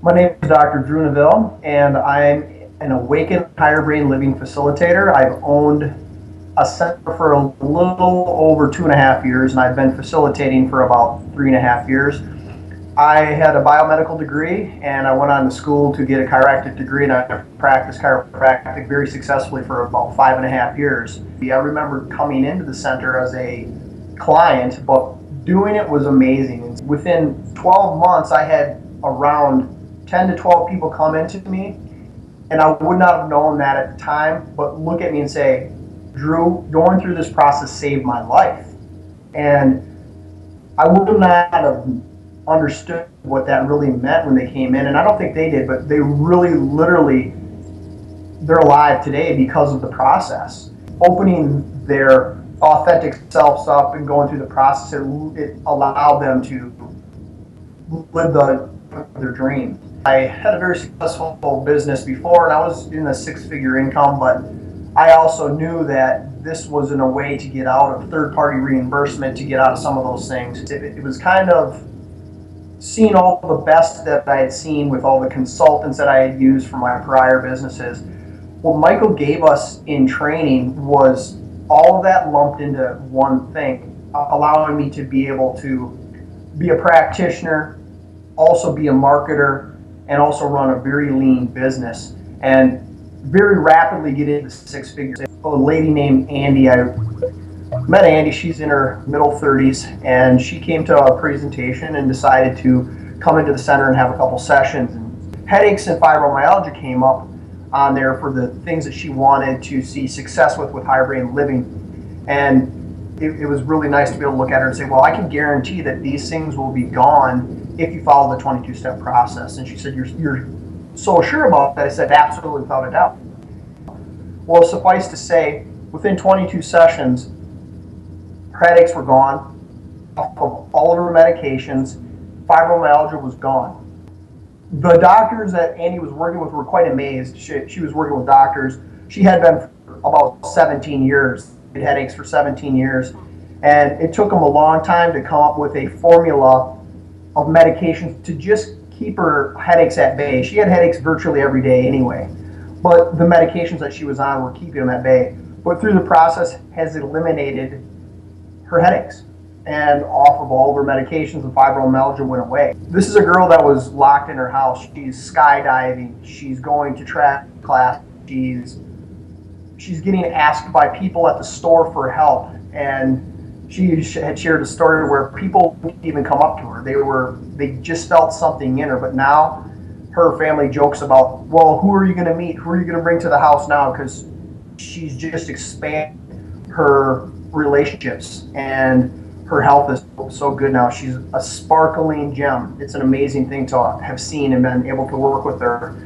My name is Dr. Drew Neville, and I'm an Awakened Higher Brain Living Facilitator. I've owned a center for a little over 2.5 years, and I've been facilitating for about 3.5 years. I had a biomedical degree, and I went on to school to get a chiropractic degree, and I practiced chiropractic very successly for about 5.5 years. I remember coming into the center as a client, but doing it was amazing. Within 12 months, I had around 10 to 12 people come into me, and I would not have known that at the time, but look at me and say, Drew, going through this process saved my life. And I would not have understood what that really meant when they came in, and I don't think they did, but they really literally, they're alive today because of the process. Opening their authentic selves up and going through the process, it allowed them to live their dream. I had a very successful business before, and I was in a six-figure income, but I also knew that this wasn't a way to get out of third-party reimbursement, to get out of some of those things. It was kind of seeing all the best that I had seen with all the consultants that I had used for my prior businesses. What Michael gave us in training was all of that lumped into one thing, allowing me to be able to be a practitioner, also be a marketer, and also run a very lean business, and very rapidly get into six figures. A lady named Andy, I met Andy, she's in her middle 30s, and she came to a presentation and decided to come into the center and have a couple sessions. And headaches and fibromyalgia came up on there for the things that she wanted to see success with higher brain living. And it was really nice to be able to look at her and say, well, I can guarantee that these things will be gone if you follow the 22-step process. And she said, you're so sure about that? I said, absolutely, without a doubt. Well, suffice to say, within 22 sessions, her headaches were gone, off of all of her medications, fibromyalgia was gone. The doctors that Andy was working with were quite amazed. She was working with doctors. She had been for about 17 years, had headaches for 17 years, and it took them a long time to come up with a formula of medications to just keep her headaches at bay. She had headaches virtually every day anyway, but the medications that she was on were keeping them at bay. But through the process has eliminated her headaches, and off of all of her medications, the fibromyalgia went away. This is a girl that was locked in her house. She's skydiving, she's going to track class, she's getting asked by people at the store for help, and she had shared a story where people didn't even come up to her. They just felt something in her, but now her family jokes about, well, who are you going to meet? Who are you going to bring to the house now? Because she's just expanded her relationships, and her health is so good now. She's a sparkling gem. It's an amazing thing to have seen and been able to work with her.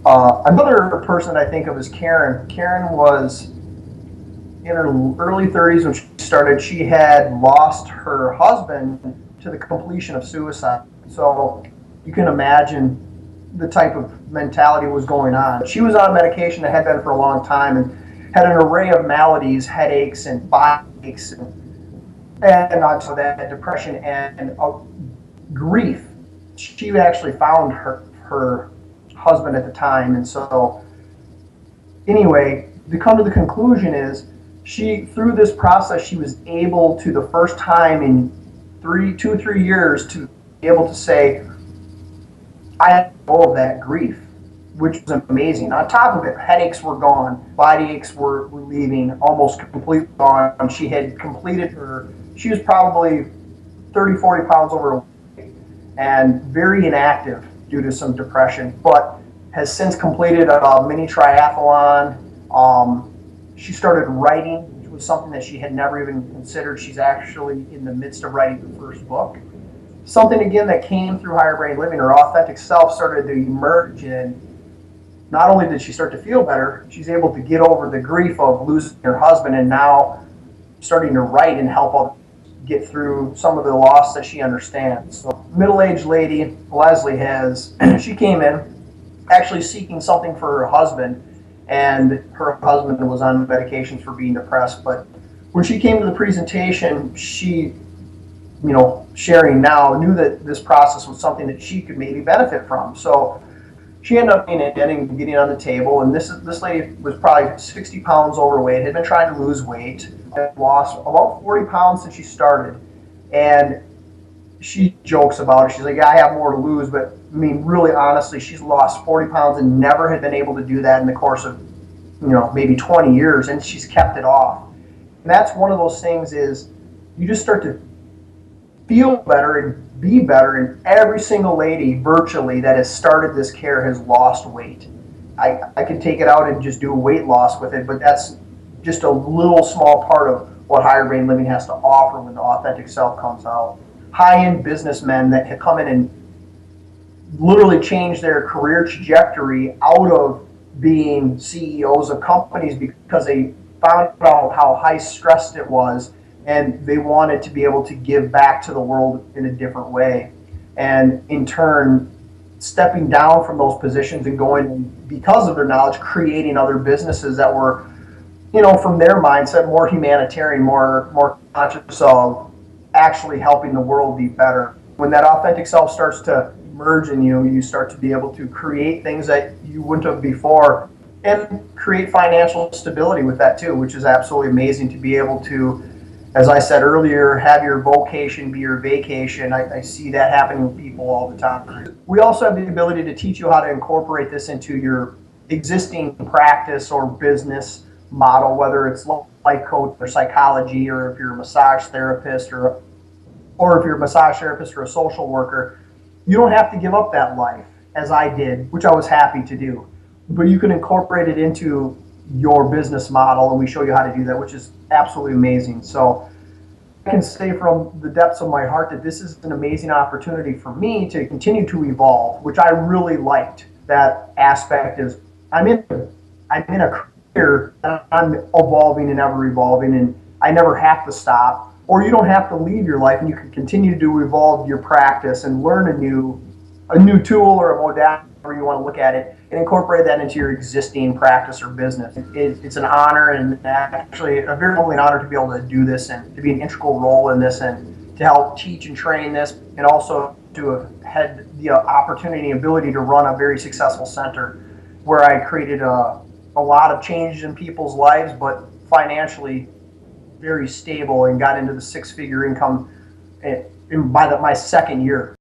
Another person I think of is Karen. Karen was in her early 30s when she started. She had lost her husband to the completion of suicide. So you can imagine the type of mentality was going on. She was on medication that had been for a long time and had an array of maladies, headaches and body aches, and on top of that, depression and grief. She actually found her husband at the time, and so anyway, to come to the conclusion is through this process, she was able to, the first time in 2-3 years, to be able to say, I had all of that grief, which was amazing. On top of it, headaches were gone, body aches were leaving, almost completely gone. She had completed she was probably 30-40 pounds overweight and very inactive due to some depression, but has since completed a mini triathlon. She started writing, which was something that she had never even considered. She's actually in the midst of writing the first book. Something, again, that came through higher brain living. Her authentic self started to emerge, and not only did she start to feel better, she's able to get over the grief of losing her husband, and now starting to write and help others get through some of the loss that she understands. So, middle-aged lady, Leslie, she came in actually seeking something for her husband, and her husband was on medications for being depressed. But when she came to the presentation, she sharing now, knew that this process was something that she could maybe benefit from. So she ended up getting on the table, and this lady was probably 60 pounds overweight, had been trying to lose weight, had lost about 40 pounds since she started. And she jokes about it. She's like, yeah, I have more to lose, but I mean, really honestly, she's lost 40 pounds and never had been able to do that in the course of, maybe 20 years, and she's kept it off. And that's one of those things is you just start to feel better and be better, and every single lady virtually that has started this care has lost weight. I could take it out and just do weight loss with it, but that's just a little small part of what higher brain living has to offer when the authentic self comes out. High-end businessmen that have come in and literally changed their career trajectory out of being CEOs of companies because they found out how high stressed it was, and they wanted to be able to give back to the world in a different way. And in turn, stepping down from those positions and going, because of their knowledge, creating other businesses that were, from their mindset, more humanitarian, more conscious of actually helping the world be better. When that authentic self starts to merge in you, you start to be able to create things that you wouldn't have before, and create financial stability with that too, which is absolutely amazing to be able to, as I said earlier, have your vocation be your vacation. I see that happening with people all the time. We also have the ability to teach you how to incorporate this into your existing practice or business model, whether it's life coach or psychology, or if you're a massage therapist, or if you're a massage therapist or a social worker. You don't have to give up that life, as I did, which I was happy to do. But you can incorporate it into your business model, and we show you how to do that, which is absolutely amazing. So I can say from the depths of my heart that this is an amazing opportunity for me to continue to evolve, which I really liked. That aspect is I'm in a career that I'm evolving and ever evolving, and I never have to stop. Or you don't have to leave your life, and you can continue to evolve your practice and learn a new tool or a modality, however you want to look at it, and incorporate that into your existing practice or business. It's an honor, and actually a very humbling honor to be able to do this and to be an integral role in this, and to help teach and train this, and also to have had the opportunity and ability to run a very successful center where I created a lot of changes in people's lives, but financially very stable, and got into the six-figure income by my second year.